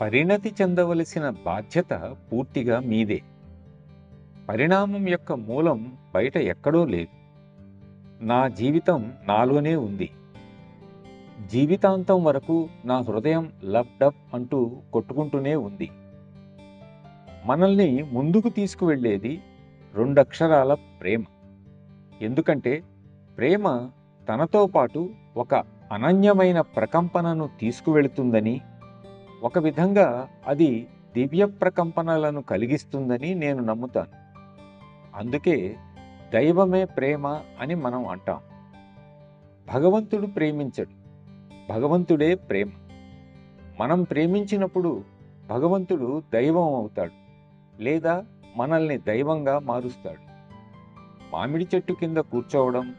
పరిణతి చెందవలసిన బాధ్యత పూర్తిగా మీదే. పరిణామం యొక్క మూలం బయట ఎక్కడో లేదు. నా జీవితం నాలోనే ఉంది. జీవితాంతం వరకు నా హృదయం లబ్ డబ్ అంటూ కొట్టుకుంటూనే ఉంది. మనల్ని ముందుకు తీసుకువెళ్ళేది రెండక్షరాల ప్రేమ. ఎందుకంటే ప్రేమ తనతో పాటు ఒక అనన్యమైన ప్రకంపనను తీసుకువెళుతుందని, ఒక విధంగా అది దివ్య ప్రకంపనలను కలిగిస్తుందని నేను నమ్ముతాను. అందుకే దైవమే ప్రేమ అని మనం అంటాం. భగవంతుడు ప్రేమించడు, భగవంతుడే ప్రేమ. మనం ప్రేమించినప్పుడు భగవంతుడు దైవం అవుతాడు, లేదా మనల్ని దైవంగా మారుస్తాడు. మామిడి చెట్టు కింద కూర్చోవడం,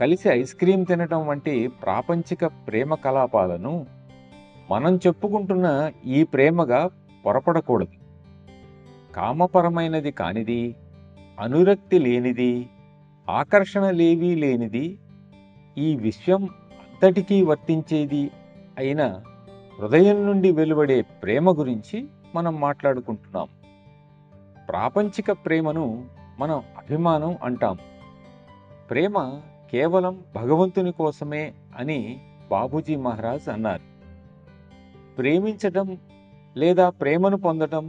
కలిసి ఐస్ క్రీం తినటం వంటి ప్రాపంచిక ప్రేమ కలాపాలను మనం చెప్పుకుంటున్న ఈ ప్రేమగా పొరపడకూడదు. కామపరమైనది కానిది, అనురక్తి లేనిది, ఆకర్షణలేవీ లేనిది, ఈ విశ్వం అంతటికీ వర్తించేది అయిన హృదయం నుండి వెలువడే ప్రేమ గురించి మనం మాట్లాడుకుంటున్నాం. ప్రాపంచిక ప్రేమను మనం అభిమానం అంటాం. ప్రేమ కేవలం భగవంతుని కోసమే అని బాబూజీ మహారాజ్ అన్నారు. ప్రేమించటం లేదా ప్రేమను పొందటం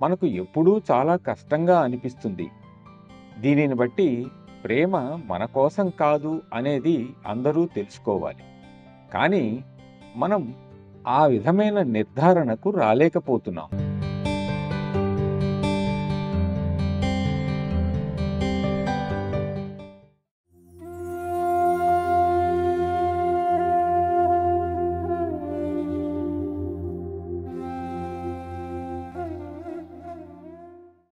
మనకు ఎప్పుడూ చాలా కష్టంగా అనిపిస్తుంది. దీనిని బట్టి ప్రేమ మన కోసం కాదు అనేది అందరూ తెలుసుకోవాలి. కానీ మనం ఆ విధమైన నిర్ధారణకు రాలేకపోతున్నాం.